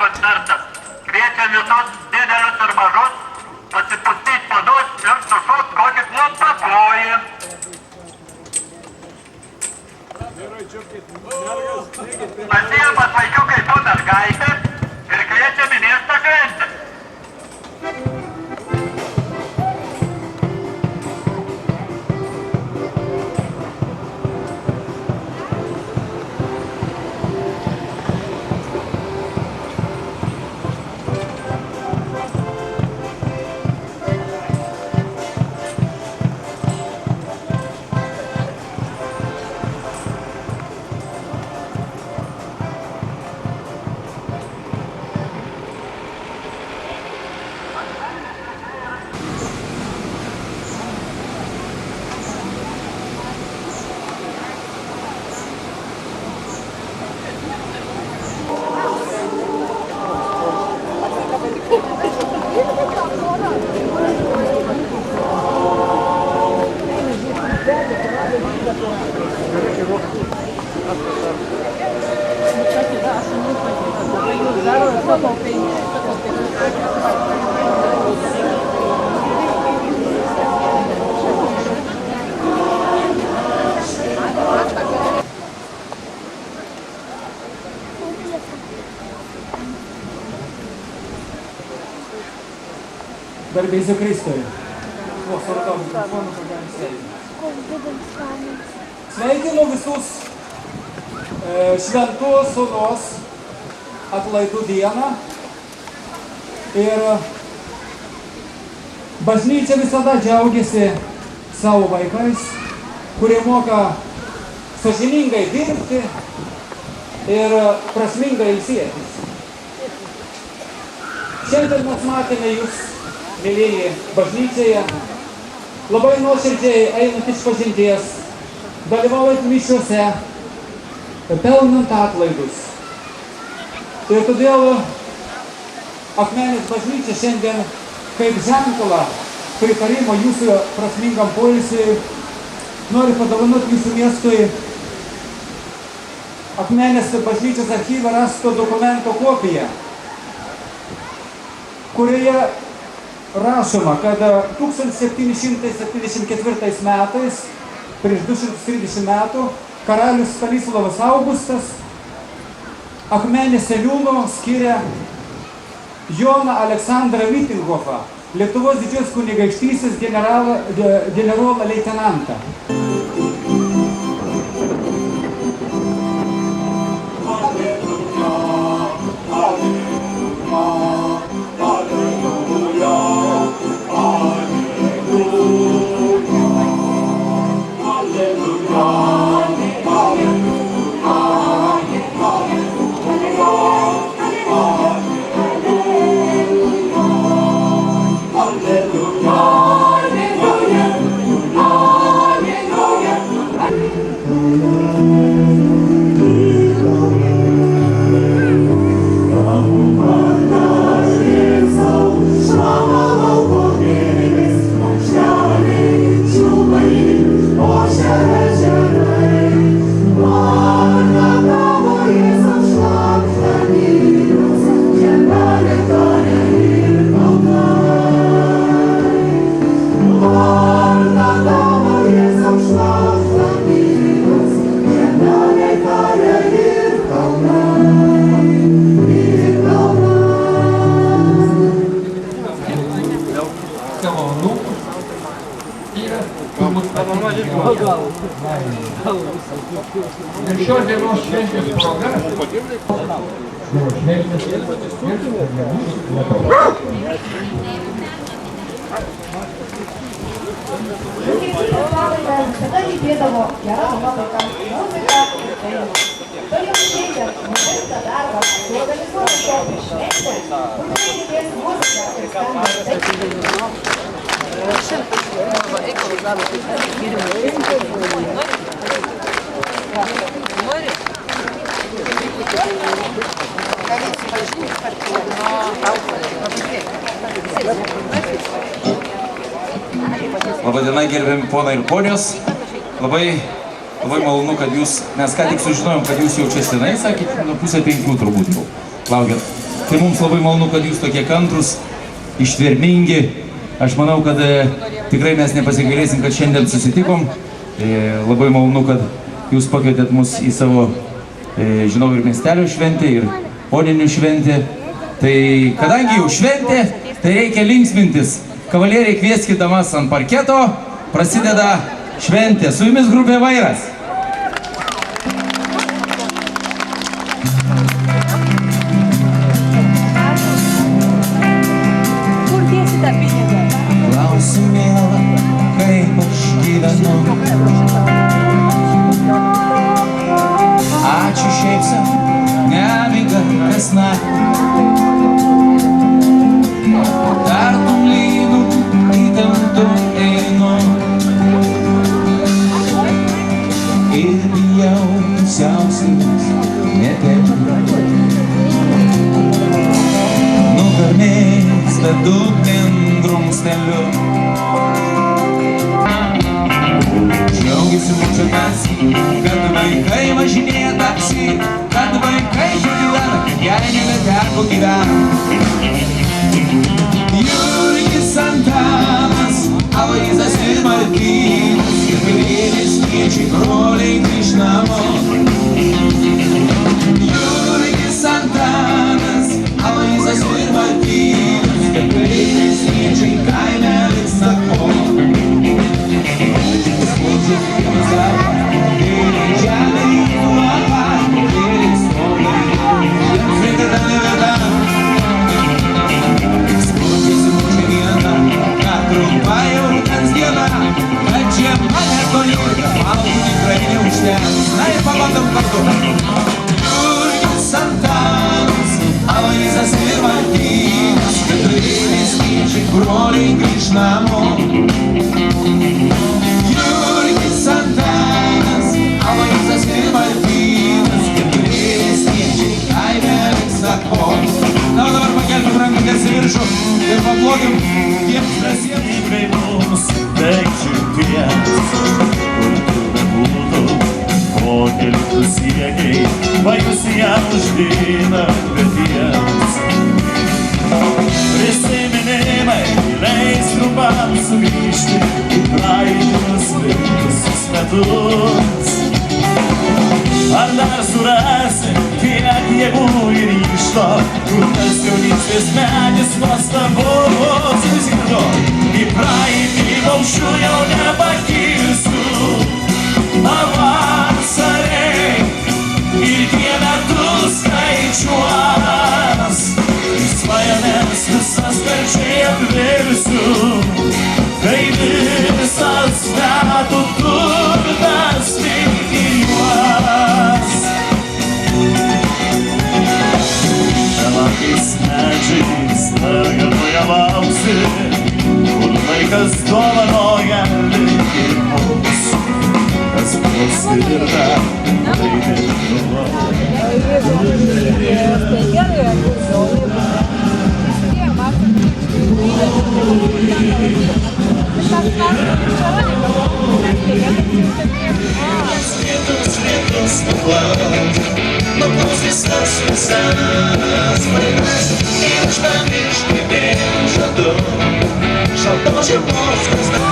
koncertas. Kviečiam visus didelius ir mažus pasipustyti padus ir sušūt kokį klumpą kojį. Pasiemas vaikiukai du mergaitės ir kviečiam į miesto šventę. Garbėsiu Kristui. Sveikinu visus šventos onos atlaidų dieną. Ir bažnyčia visada džiaugiasi savo vaikais, kurie moka sąžiningai dirbti ir prasmingai ilsėtis. Šiandien mes matėme jūs, mėlyji, bažnyčioje, labai nuoširdžiai einant išpažinties, dalyvaujant mišiuose, pelnant atlaidus. Ir todėl Akmenės bažnyčia šiandien kaip ženklą pritarimo jūsų prasmingam poilsiui nori padovanoti jūsų miestui Akmenės bažnyčios archyve rasto dokumento kopiją, kurioje rašoma, kad 1774 metais, prieš 230 metų, karalius Stanislavas Augustas Akmenės seniūnu skiria Joną Aleksandrą Vytingofą, Lietuvos didžiosios kunigaikštystės generolą leitenantą. Ir šios dienos šventės proga visada lydėdavo gera nuotaika, muzika ir dainos. Toliau šiandien nuvežtą darbą suorganizuoja tokią šventę, kur lydės muzika ir skamba Labadiena, gerbiami ponai ir ponios. Labai malonu, kad mes ką tik sužinojom, kad jūs jau čia senai, sakėt, nuo 4:30 turbūt jau laukiat Tai mums labai malonu, kad jūs tokie kantrus, ištvermingi. Aš manau, kad tikrai mes nepasigailėsim, kad šiandien susitikom. Labai malonu, kad jūs pakvietėt mus į savo, žinau, ir miestelio šventę, ir Oninių šventę. Tai kadangi jau šventė, tai reikia linksmintis. Kavalieriai, kvieskit damas ant parketo, prasideda šventė. Su jumis grupė Vairas. Klausiu, miela, kaip aš gyvenu. Ačiū šiaip sau, nemiga kasnaktį. Tartum lynu, įtemptu einu. Ir bijau pusiausvyros netekti. Nugarmės bedugnin grumsteliu. Džiaugiasi močiutės, kad vaikai važinėja taksi, kad vaikai gyvena, kad jai nebeteko gyventi. Jurgis Antanas, Aloyzas ir Martynas, ir kalėdės tėčiai broliai grįž namo. Jurgis Antanas, Aloyzas ir Martynas, ir kalėdės tėčiai kaime liks nakvo. Skaičius vienas lapą, ir žemė į lapą, ir liks smolai, jiems sveikata neveda. Trumpa jau rudens diena, kad žiema netoli, malkų tikrai neužteks. Na ir pabandom kartu. Jurgis Antanas, Aloyzas ir Martynas, keturėlis tėčiai broliai grįž namo. Jurgis Antanas, Aloyzas ir Martynas, keturėlis tėčiai kaime liks nakvo. Na, o dabar pakelkim rankutes į viršų ir paplokim tiems drąsiems. Tikrai mums degčiūties, kur tu bebūtum, kokie liktų siekiai, pajus ją uždina petiems. Prisiminimai leis trumpam sugrįžti į praeitus visus metus. Ar dar surasi tiek jėgų ir ryžto, kur tas jaunystės medis nuostabus įsigirdo. Į praeitį paukščių jau nepakilsiu, pavasariai ir tie metus skaičiuos. Svajonės visas karčiai apvirsiu, kai visas metų turtas tik į juos. Šelakais medžiais darganoje lauksi, kur laikas dovanoja likimus. Kas buvo skirta, tai nebuvo. Lietus nuplaut, mapus visas visas pareigas ir aš pamiršti vėl žadu. Šaltos žiemos kasdien